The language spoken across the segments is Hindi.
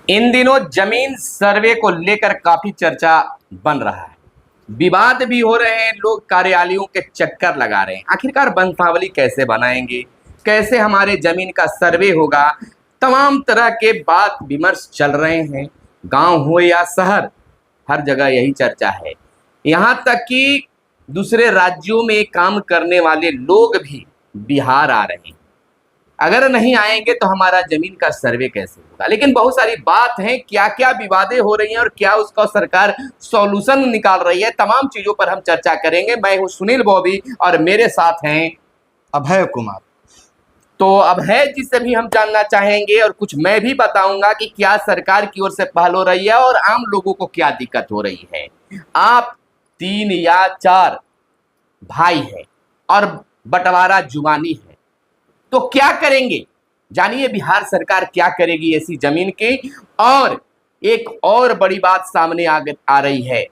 इन दिनों जमीन सर्वे को लेकर काफी चर्चा बन रहा है। विवाद भी हो रहे हैं, लोग कार्यालयों के चक्कर लगा रहे हैं। आखिरकार वंशावली कैसे बनाएंगे, कैसे हमारे जमीन का सर्वे होगा, तमाम तरह के बात विमर्श चल रहे हैं। गांव हो या शहर, हर जगह यही चर्चा है। यहाँ तक कि दूसरे राज्यों में काम करने वाले लोग भी बिहार आ रहे हैं। अगर नहीं आएंगे तो हमारा जमीन का सर्वे कैसे होगा। लेकिन बहुत सारी बात है, क्या क्या विवादें हो रही हैं और क्या उसका सरकार सॉल्यूशन निकाल रही है, तमाम चीजों पर हम चर्चा करेंगे। मैं हूं सुनील बॉबी और मेरे साथ हैं अभय कुमार। तो अभय जी से भी हम जानना चाहेंगे और कुछ मैं भी बताऊंगा कि क्या सरकार की ओर से पहल हो रही है और आम लोगों को क्या दिक्कत हो रही है। आप 3 या 4 भाई हैं और बंटवारा जुबानी है, तो क्या करेंगे? जानिए बिहार सरकार क्या करेगी ऐसी जमीन की। और एक और बड़ी बात सामने आ रही है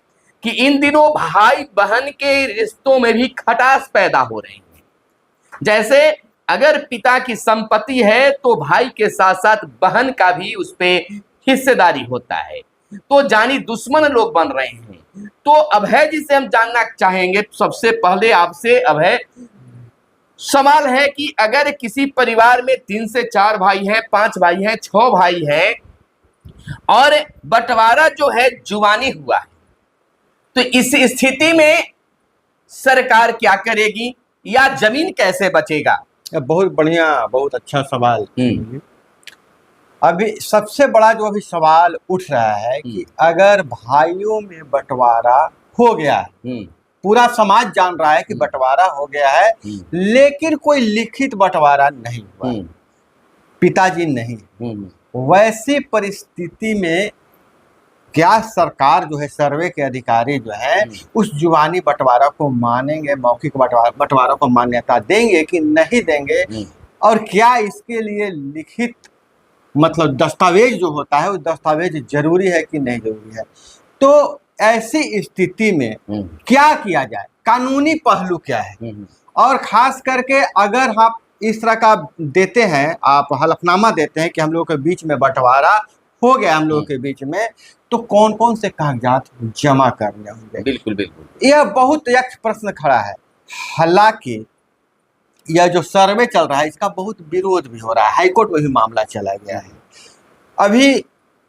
कि इन दिनों भाई बहन के रिश्तों में भी खटास पैदा हो रही है। जैसे अगर पिता की संपत्ति है तो भाई के साथ साथ बहन का भी उस पे हिस्सेदारी होता है, तो जानी दुश्मन लोग बन रहे हैं। तो अभय जी से हम जानना चाहेंगे, सबसे पहले आपसे अभय, सवाल है कि अगर किसी परिवार में 3 से 4 भाई हैं, 5 भाई हैं, 6 भाई हैं और बंटवारा जो है जुबानी हुआ है, तो इस स्थिति में सरकार क्या करेगी या जमीन कैसे बचेगा? बहुत बढ़िया, बहुत अच्छा सवाल। अभी सबसे बड़ा जो अभी सवाल उठ रहा है कि अगर भाइयों में बंटवारा हो गया है, पूरा समाज जान रहा है कि बंटवारा हो गया है, लेकिन कोई लिखित बंटवारा नहीं हुआ, पिताजी नहीं, वैसी परिस्थिति में क्या सरकार जो है, सर्वे के अधिकारी जो है, उस जुबानी बंटवारा को मानेंगे, मौखिक बंटवारा को मान्यता देंगे कि नहीं देंगे? और क्या इसके लिए लिखित मतलब दस्तावेज जो होता है, वो दस्तावेज जरूरी है कि नहीं जरूरी है? तो ऐसी स्थिति में क्या किया जाए, कानूनी पहलू क्या है? और खास करके अगर आप इस तरह का देते हैं, आप हलफनामा देते हैं कि हम लोगों के बीच में बंटवारा हो गया, हम लोगों के बीच में, तो कौन कौन से कागजात जमा करने होंगे? बिल्कुल बिल्कुल, यह बहुत यक्ष प्रश्न खड़ा है। हालांकि यह जो सर्वे चल रहा है, इसका बहुत विरोध भी हो रहा है, हाईकोर्ट में भी मामला चला गया है। अभी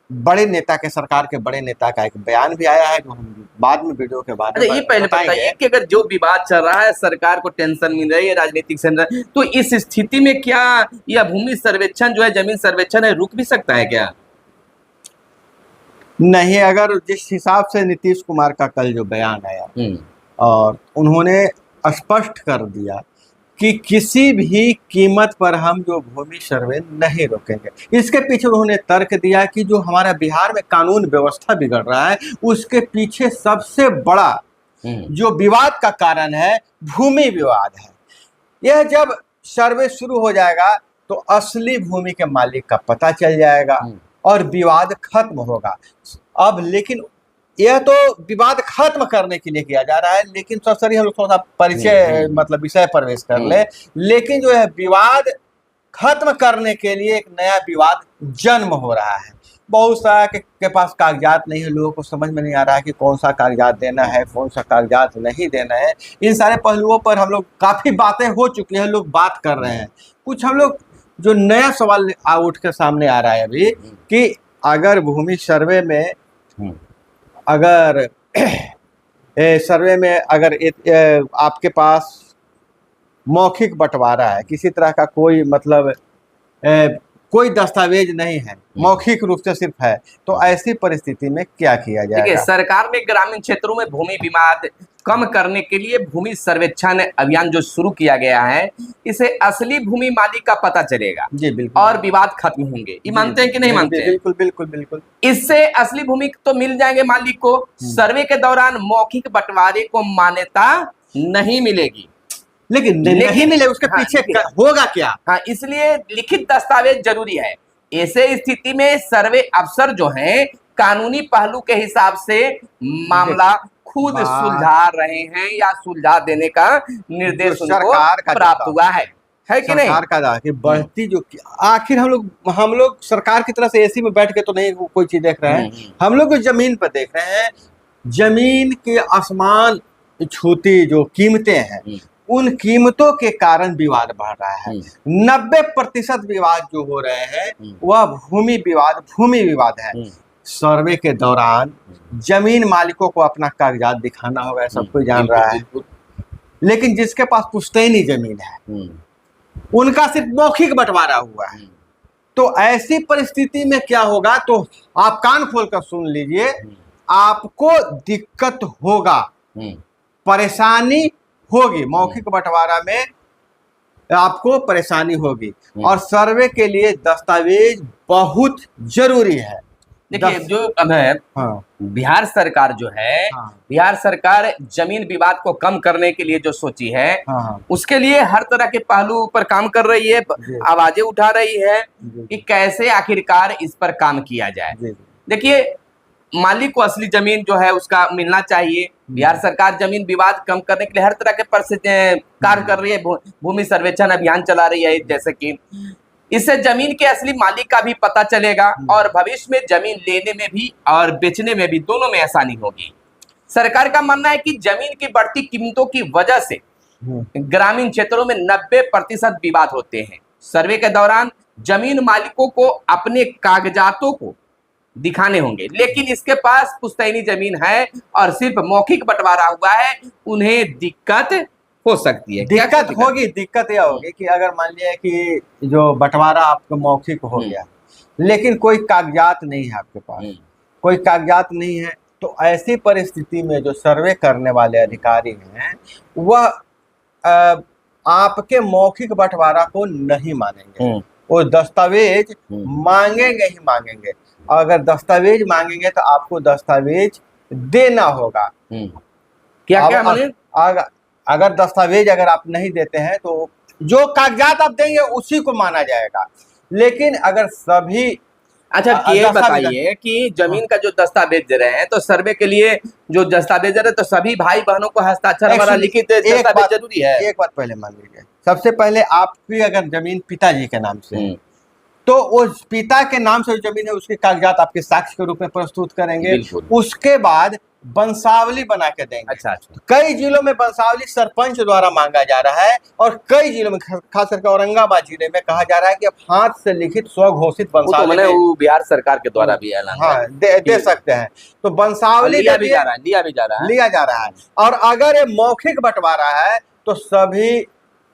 बड़े नेता के, सरकार के बड़े नेता का एक बयान भी आया है, जो हम बाद में वीडियो के बाद ये पहले बताइए कि अगर जो विवाद चल रहा है, सरकार को टेंशन मिल रही है राजनीतिक से, तो इस स्थिति में क्या यह भूमि सर्वेक्षण जो है, जमीन सर्वेक्षण है, रुक भी सकता है क्या? नहीं, अगर जिस हिसाब से नीतीश कुमार का कल जो बयान आया और उन्होंने स्पष्ट कर दिया कि किसी भी कीमत पर हम जो भूमि सर्वे नहीं रोकेंगे। इसके पीछे उन्होंने तर्क दिया कि जो हमारा बिहार में कानून व्यवस्था बिगड़ रहा है, उसके पीछे सबसे बड़ा जो विवाद का कारण है, भूमि विवाद है। यह जब सर्वे शुरू हो जाएगा तो असली भूमि के मालिक का पता चल जाएगा और विवाद खत्म होगा। अब लेकिन यह तो विवाद खत्म करने के लिए किया जा रहा है, लेकिन सर हम लोग थोड़ा सा परिचय मतलब विषय प्रवेश कर ले। लेकिन जो है विवाद खत्म करने के लिए एक नया विवाद जन्म हो रहा है। बहुत सारा के पास कागजात नहीं है, लोगों को समझ में नहीं आ रहा है कि कौन सा कागजात देना है, कौन सा कागजात नहीं देना है। इन सारे पहलुओं पर हम लोग काफी बातें हो चुकी हैं, लोग बात कर रहे हैं। कुछ हम लोग जो नया सवाल उठ कर सामने आ रहा है अभी कि अगर भूमि सर्वे में अगर सर्वे में अगर आपके पास मौखिक बंटवारा है, किसी तरह का कोई मतलब कोई दस्तावेज नहीं है, मौखिक रूप से सिर्फ है, तो ऐसी परिस्थिति में क्या किया जाएगा? सरकार ने ग्रामीण क्षेत्रों में भूमि विवाद कम करने के लिए भूमि सर्वेक्षण अभियान जो शुरू किया गया है, इसे असली भूमि मालिक का पता चलेगा। जी बिल्कुल, और विवाद खत्म होंगे। ये मानते हैं कि नहीं मानते हैं? बिल्कुल बिल्कुल बिल्कुल। इससे असली भूमि तो मिल जाएंगे मालिक को। सर्वे के दौरान मौखिक बंटवारे को मान्यता नहीं मिलेगी। लेकिन नहीं मिले, उसके पीछे होगा क्या? हाँ, इसलिए लिखित दस्तावेज जरूरी है। ऐसे स्थिति में सर्वे अफसर जो हैं, कानूनी पहलू के हिसाब से मामला खुद सुलझा रहे हैं या सुलझा देने का निर्देश उनको प्राप्त हुआ है। है कि नहीं? सरकार का दावा कि बढ़ती जो आखिर हम लोग सरकार की तरफ से एसी में बैठ के तो नहीं कोई चीज देख रहे हैं, हम लोग जो जमीन पर देख रहे हैं, जमीन के आसमान छूती जो कीमतें हैं, उन कीमतों के कारण विवाद बढ़ रहा है। 90% विवाद जो हो रहे हैं वह भूमि विवाद है। सर्वे के दौरान जमीन मालिकों को अपना कागजात दिखाना होगा, सब कोई जान रहा है, लेकिन जिसके पास पुश्तैनी जमीन है उनका सिर्फ मौखिक बंटवारा हुआ है। तो ऐसी परिस्थिति में क्या होगा, तो आप कान खोलकर सुन लीजिए, आपको दिक्कत होगा, परेशानी होगी, मौखिक बंटवारा में आपको परेशानी होगी। और सर्वे के लिए दस्तावेज बहुत जरूरी है। देखिए जो अब है, बिहार सरकार जो है, बिहार सरकार जमीन विवाद को कम करने के लिए जो सोची है, उसके लिए हर तरह के पहलू पर काम कर रही है, आवाजें उठा रही है कि कैसे आखिरकार इस पर काम किया जाए। देखिए मालिक को असली जमीन जो है उसका मिलना चाहिए। बिहार सरकार जमीन विवाद कम करने के लिए हर तरह के कार्य कर रही है, भूमि सर्वेक्षण अभियान चला रही है, जैसे कि इससे जमीन के असली मालिक का भी पता चलेगा और भविष्य में जमीन लेने में भी और बेचने में भी, दोनों में आसानी होगी। सरकार का मानना है कि जमीन की बढ़ती कीमतों की वजह से ग्रामीण क्षेत्रों में 90% विवाद होते हैं। सर्वे के दौरान जमीन मालिकों को अपने कागजातों को दिखाने होंगे, लेकिन इसके पास पुश्तैनी जमीन है और सिर्फ मौखिक बंटवारा हुआ है, उन्हें दिक्कत हो सकती है। दिक्कत होगी, दिक्कत यह होगी कि अगर मान लिया कि जो बंटवारा आपका मौखिक हो गया, लेकिन कोई कागजात नहीं है आपके पास, कोई कागजात नहीं है, तो ऐसी परिस्थिति में जो सर्वे करने वाले अधिकारी हैं वह आपके मौखिक बंटवारा को नहीं मानेंगे, वो दस्तावेज मांगेंगे ही मांगेंगे। अगर दस्तावेज मांगेंगे तो आपको दस्तावेज देना होगा। क्या क्या माने? अगर दस्तावेज अगर आप नहीं देते हैं तो जो कागजात आप देंगे उसी को माना जाएगा। लेकिन अगर सभी, अच्छा ये बताइए कि जमीन का जो दस्तावेज दे रहे हैं, तो सर्वे के लिए जो दस्तावेज दे रहे हैं, तो सभी भाई बहनों को हस्ताक्षर वाला लिखित दस्तावेज जरूरी है? एक बात पहले मान लीजिए, सबसे पहले आपकी अगर जमीन पिताजी के नाम से, तो उस पिता के नाम से जो जमीन है उसके कागजात आपके साक्ष्य के रूप में प्रस्तुत करेंगे। उसके बाद वंशावली बना के देंगे। अच्छा। कई जिलों में वंशावली सरपंच द्वारा मांगा जा रहा है और कई जिलों में, खास करके औरंगाबाद जिले में कहा जा रहा है कि अब हाथ से लिखित स्वघोषित वंशावली वो बिहार सरकार के द्वारा भी ऐलान दे सकते हैं। तो वंशावली लिया जा रहा है। और अगर ये मौखिक बंटवारा है तो सभी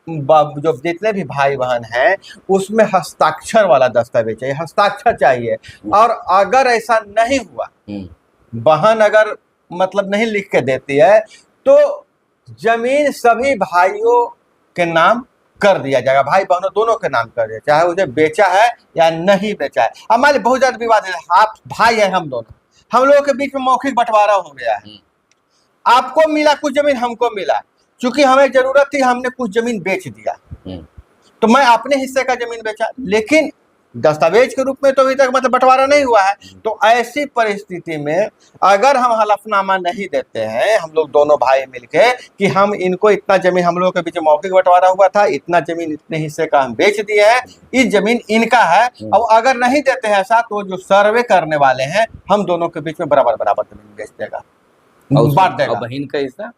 जो जितने भी भाई बहन हैं उसमें हस्ताक्षर वाला दस्तावेज चाहिए, हस्ताक्षर चाहिए। और अगर ऐसा नहीं हुआ, बहन अगर मतलब नहीं लिख के देती है, तो जमीन सभी भाइयों के नाम कर दिया जाएगा, भाई बहनों दोनों के नाम कर दिया, चाहे उसे बेचा है या नहीं बेचा है। हमारे बहुत ज्यादा विवाद है, आप भाई है, हम दोनों, हम लोगों के बीच में मौखिक बंटवारा हो गया है, आपको मिला कुछ जमीन, हमको मिला, चूंकि हमें जरूरत थी हमने कुछ जमीन बेच दिया, तो मैं अपने हिस्से का जमीन बेचा, लेकिन दस्तावेज के रूप में तो अभी तक मतलब बंटवारा नहीं हुआ है। तो ऐसी परिस्थिति में अगर हम हलफनामा नहीं देते हैं, हम लोग दोनों भाई मिलके कि हम इनको इतना जमीन, हम लोगों के बीच मौखिक बंटवारा हुआ था, इतना जमीन इतने हिस्से का हम बेच दिए हैं, इस जमीन इनका है, अब अगर नहीं देते हैं ऐसा, तो जो सर्वे करने वाले हैं हम दोनों के बीच में बराबर बराबर जमीन बेच देगा, बांट देगा। बहन का हिस्सा,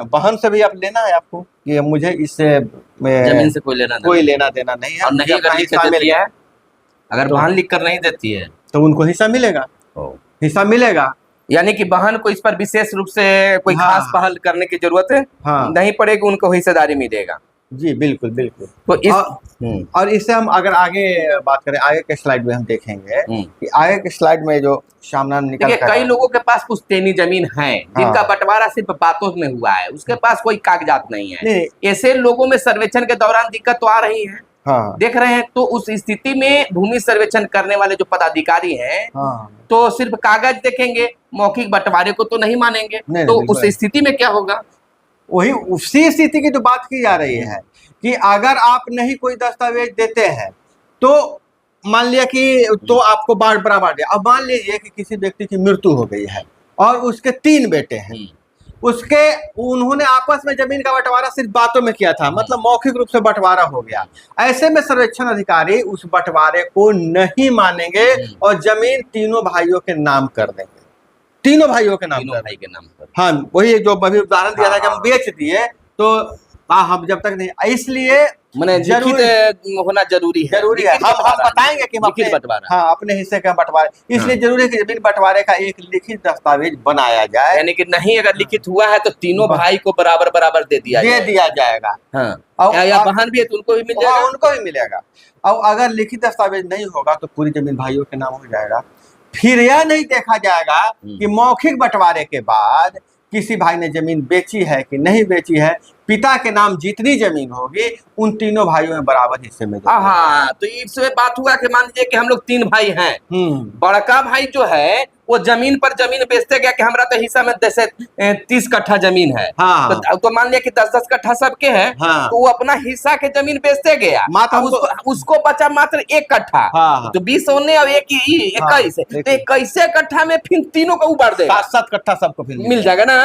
बहन से भी आप लेना है, आपको कि मुझे इससे जमीन से कोई लेना देना नहीं है। और नहीं अगर लिख कर देती है, अगर बहन लिख कर नहीं देती है तो उनको हिस्सा मिलेगा, हिस्सा मिलेगा। यानी कि बहन को इस पर विशेष रूप से कोई खास पहल करने की जरूरत नहीं पड़ेगी, उनको हिस्सेदारी मिलेगा। जी बिल्कुल बिल्कुल। तो इस और इससे हम अगर आगे बात करें, आगे के स्लाइड में हम देखेंगे कि आगे के स्लाइड में जो सामने निकल कर, कई लोगों के पास पुश्तैनी जमीन है जिनका बंटवारा सिर्फ बातों में हुआ है, उसके पास कोई कागजात नहीं है। ऐसे लोगों में सर्वेक्षण के दौरान दिक्कत तो आ रही है, देख रहे हैं। तो उस स्थिति में भूमि सर्वेक्षण करने वाले जो पदाधिकारी हैं तो सिर्फ कागज देखेंगे, मौखिक बंटवारे को तो नहीं मानेंगे। तो उस स्थिति में क्या होगा? वही उसी स्थिति की तो बात की जा रही है कि अगर आप नहीं कोई दस्तावेज देते हैं तो मान लिया कि तो आपको बराबर दिया। अब मान लीजिए कि किसी व्यक्ति की मृत्यु हो गई है और उसके 3 बेटे हैं, उसके उन्होंने आपस में जमीन का बंटवारा सिर्फ बातों में किया था, मतलब मौखिक रूप से बंटवारा हो गया। ऐसे में सर्वेक्षण अधिकारी उस बंटवारे को नहीं मानेंगे और जमीन तीनों भाइयों के नाम कर देंगे, तीनों भाइयों के नाम तीनों भाई के नाम पर। हाँ, वही जो अभी उदाहरण दिया था कि हम बेच दिए, तो हम जब तक नहीं, इसलिए मैंने लिखित होना जरूरी है, हम बताएंगे कि हम लिखित बंटवारा, हाँ, अपने हिस्से का बंटवारा, इसलिए जरूरी है कि जमीन बंटवारे का एक लिखित दस्तावेज बनाया जाए, यानी कि नहीं अगर लिखित हुआ है तो तीनों भाई को बराबर बराबर दे दिया जाएगा। हाँ, या बहन भी है तो उनको भी मिल जाएगा, उनको भी मिलेगा। और अगर लिखित दस्तावेज नहीं होगा तो पूरी जमीन भाइयों के नाम हो जाएगा। फिर यह नहीं देखा जाएगा कि मौखिक बंटवारे के बाद किसी भाई ने जमीन बेची है कि नहीं बेची है, पिता के नाम जितनी जमीन होगी उन तीनों भाइयों में बराबर हिस्से में। हाँ, तो इसमें बात हुआ कि मान लीजिए कि हम लोग 3 भाई हैं, बड़का भाई जो है वो जमीन पर जमीन बेचते गया कि हमारा तो हिस्सा में जैसे 30 कट्ठा जमीन है, हाँ, तो मान लिया कि 10-10 कट्ठा सबके हैं, हाँ, तो वो अपना हिस्सा के जमीन बेचते गया, उसको बचा मात्र 1 कट्ठा, हाँ, तो 20 19 और 21 तो 21 कट्ठा में फिर तीनों को उबार देगा, 7-7 कट्ठा सबको फिर मिल जाएगा ना।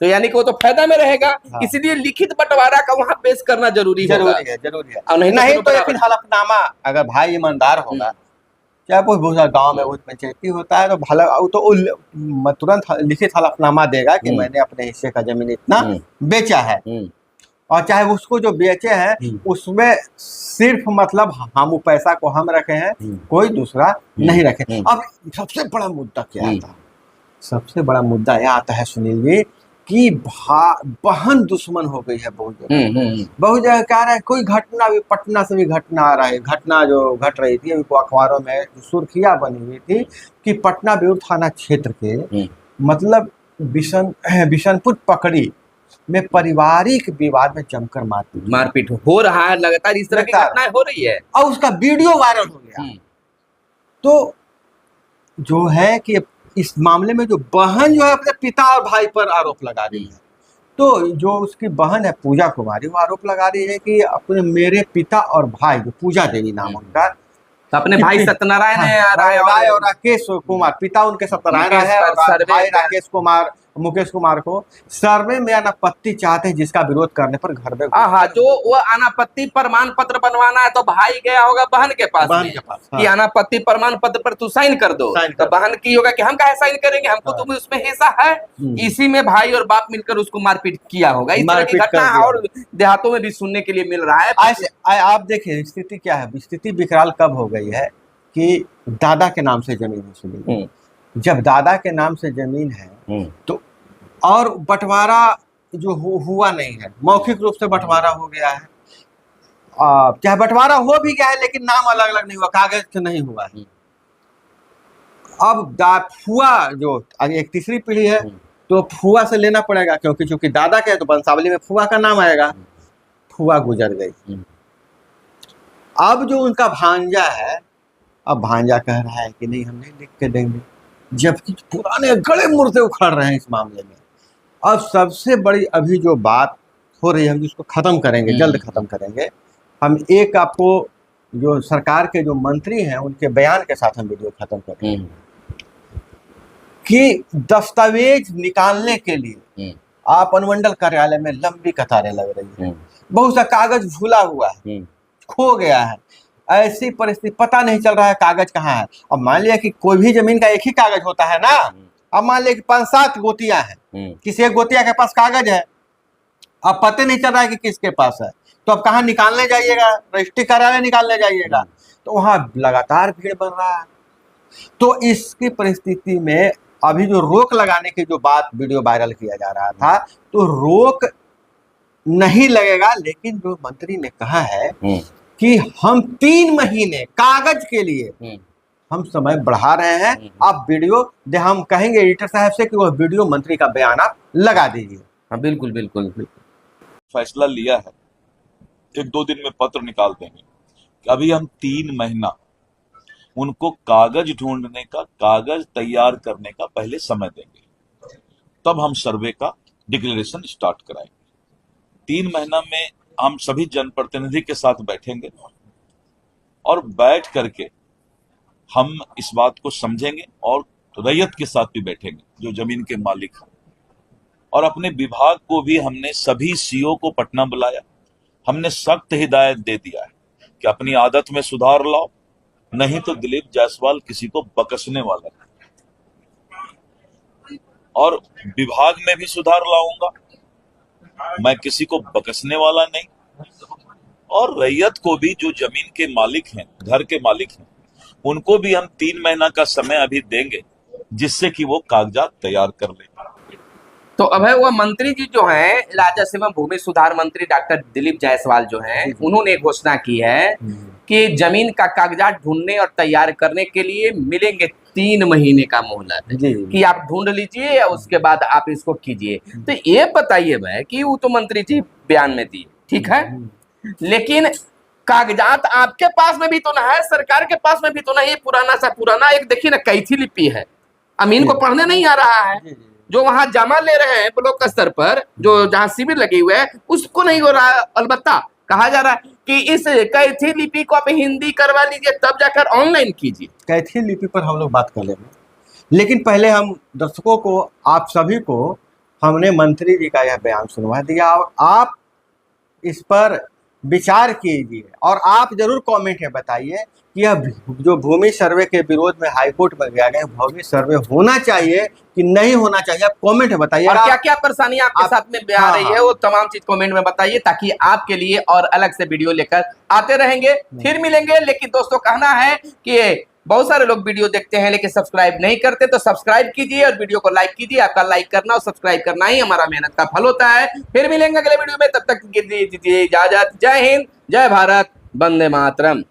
तो यानी कि वो तो फायदा में रहेगा। इसलिए लिखित बंटवारा का वहाँ पेश करना जरूरी है। और नहीं तो फिर हलफनामा, अगर भाई ईमानदार होगा, चाहे कोई गांव में वो पंचायती होता है, तो तुरंत लिखित हलफनामा देगा कि मैंने अपने हिस्से का जमीन इतना बेचा है, और चाहे उसको जो बेचे हैं उसमें सिर्फ मतलब हम वो पैसा को हम रखे हैं, कोई दूसरा नहीं रखे। अब सबसे बड़ा मुद्दा क्या आता है? सबसे बड़ा मुद्दा यह आता है सुनील जी कि बहन दुश्मन हो गई है बहुत जगह। बहुत जगह क्या रहा है, कोई घटना भी पटना से भी घटना आ रहा है, घटना जो घट रही थी अभी अखबारों में सुर्खियां बनी हुई थी कि पटना बेउर थाना क्षेत्र के मतलब बिशनपुर पकड़ी में पारिवारिक विवाद में जमकर मारपीट हो रहा है, लगातार इस तरह की घटनाएं हो रही है और उसका वीडियो वायरल हो गया। तो जो है कि इस मामले में जो बहन जो है अपने पिता और भाई पर आरोप लगा रही है, तो जो उसकी बहन है पूजा कुमारी, वो आरोप लगा रही है कि अपने मेरे पिता और भाई, जो पूजा देवी नाम उनका, तो अपने भाई सत्यनारायण राय और राकेश कुमार, पिता उनके सत्यनारायण है और भाई राकेश कुमार मुकेश कुमार को सर्वे में अनापत्ति चाहते हैं, जिसका विरोध करने पर घर में जो वो अनापत्ति प्रमाण पत्र बनवाना है, तो भाई गया होगा बहन के पास कि अनापत्ति प्रमाण पत्र पर तू साइन कर दो, तो बहन की होगा कि हम काहे साइन करेंगे, हमको तो उसमें हिस्सा है। इसी में भाई और बाप मिलकर उसको मारपीट किया होगा। इस तरह की घटना और देहातों में भी सुनने के लिए मिल रहा है। आप देखिए स्थिति क्या है, स्थिति विकराल कब हो गई है कि दादा के नाम से जमीन है सुनील। जब दादा के नाम से जमीन है तो और बंटवारा जो हुआ नहीं है, मौखिक रूप से बंटवारा हो गया है, चाहे बंटवारा हो भी गया है लेकिन नाम अलग अलग नहीं हुआ, कागज से नहीं हुआ है। अब फुआ जो एक तीसरी पीढ़ी है तो फुआ से लेना पड़ेगा, क्योंकि चूंकि दादा के है तो वंशावली में फुआ का नाम आएगा। फुआ गुजर गई, अब जो उनका भांजा है, अब भांजा कह रहा है कि नहीं हम नहीं लिख के देंगे, जबकि पुराने गड़े मुर्दे उखड़ रहे हैं इस मामले में। अब सबसे बड़ी अभी जो बात हो रही है, जिसको खत्म करेंगे, जल्द खत्म करेंगे हम, एक आपको जो सरकार के जो मंत्री हैं उनके बयान के साथ हम वीडियो खत्म करेंगे कि दस्तावेज निकालने के लिए आप अनुमंडल कार्यालय में लंबी कतारें लग रही है, बहुत सा कागज भूला हुआ है, खो गया है, ऐसी परिस्थिति पता नहीं चल रहा है कागज कहाँ है। अब मान लिया कि कोई भी जमीन का एक ही कागज होता है ना, अब मान लिया कि 5-7 गोतियां हैं, किसी एक गोतिया के पास कागज है, अब पता नहीं चल रहा है कि किसके पास है, तो अब कहाँ निकालने जाइएगा? रजिस्ट्री कार्यालय निकालने जाइएगा, तो वहां लगातार भीड़ बन रहा है। तो इसकी परिस्थिति में अभी जो रोक लगाने की जो बात वीडियो वायरल किया जा रहा था, तो रोक नहीं लगेगा, लेकिन जो मंत्री ने कहा है कि हम 3 महीने कागज के लिए हम समय बढ़ा रहे हैं। आप वीडियो हम कहेंगे एडिटर साहब से कि वो वीडियो मंत्री का बयान आप लगा दीजिए। हाँ बिल्कुल बिल्कुल बिल्कुल फैसला लिया है, 1-2 दिन में पत्र निकाल देंगे कि अभी हम 3 महीना उनको कागज ढूंढने का, कागज तैयार करने का पहले समय देंगे, तब हम सर्वे का डिक्लेरेशन स्टार्ट कराएंगे। 3 महीना में हम सभी जनप्रतिनिधि के साथ बैठेंगे और बैठ करके हम इस बात को समझेंगे और रैयत के साथ भी बैठेंगे, जो जमीन के मालिक हैं, और अपने विभाग को भी हमने सभी सीओ को पटना बुलाया। हमने सख्त हिदायत दे दिया है कि अपनी आदत में सुधार लाओ, नहीं तो दिलीप जायसवाल किसी को बकसने वाला है। और विभाग में भी सुधार लाऊंगा, मैं किसी को बकसने वाला नहीं। और रैयत को भी, जो जमीन के मालिक हैं, घर के मालिक हैं, उनको भी हम 3 महीना का समय अभी देंगे, जिससे कि वो कागजात तैयार कर ले। तो अब है वह मंत्री जी जो हैं, राजस्व एवं भूमि सुधार मंत्री डॉक्टर दिलीप जायसवाल जो हैं, उन्होंने घोषणा की है कि जमीन का कागजात ढूंढने और तैयार करने के लिए मिलेंगे 3 महीने का मोहलत, कि आप ढूंढ लीजिए या उसके बाद आप इसको कीजिए। तो ये बताइए भाई कि वो तो मंत्री जी बयान में दिए, ठीक है, लेकिन कागजात आपके पास में भी तो ना है, सरकार के पास में भी तो नहीं। पुराना सा पुराना एक देखिए ना कैथी लिपि है, अमीन को पढ़ने नहीं आ रहा है, जो वहां जमा ले रहे हैं ब्लॉक स्तर पर, जो जहां शिविर लगे हुए हैं, उसको नहीं हो रहा है। अलबत्ता कहा जा रहा है कि इस कैथी लिपि को आप हिंदी करवा लीजिए, तब जाकर ऑनलाइन कीजिए। कैथी लिपि पर हम लोग बात कर लेंगे, लेकिन पहले हम दर्शकों को, आप सभी को, हमने मंत्री जी का यह बयान सुनवा दिया और आप इस पर विचार कीजिए और आप जरूर कमेंट में बताइए कि यह जो भूमि सर्वे के विरोध में हाईकोर्ट में गया गया, भूमि सर्वे होना चाहिए कि नहीं होना चाहिए। आप कमेंट में बताइए, और क्या क्या परेशानी आपके साथ में आ रही है, वो तमाम चीज कमेंट में बताइए, ताकि आपके लिए और अलग से वीडियो लेकर आते रहेंगे, फिर मिलेंगे। लेकिन दोस्तों कहना है कि बहुत सारे लोग वीडियो देखते हैं लेकिन सब्सक्राइब नहीं करते, तो सब्सक्राइब कीजिए और वीडियो को लाइक कीजिए। आपका लाइक करना और सब्सक्राइब करना ही हमारा मेहनत का फल होता है। फिर मिलेंगे अगले वीडियो में, तब तक दीजिए इजाजत। जय हिंद, जय भारत, वंदे मातरम।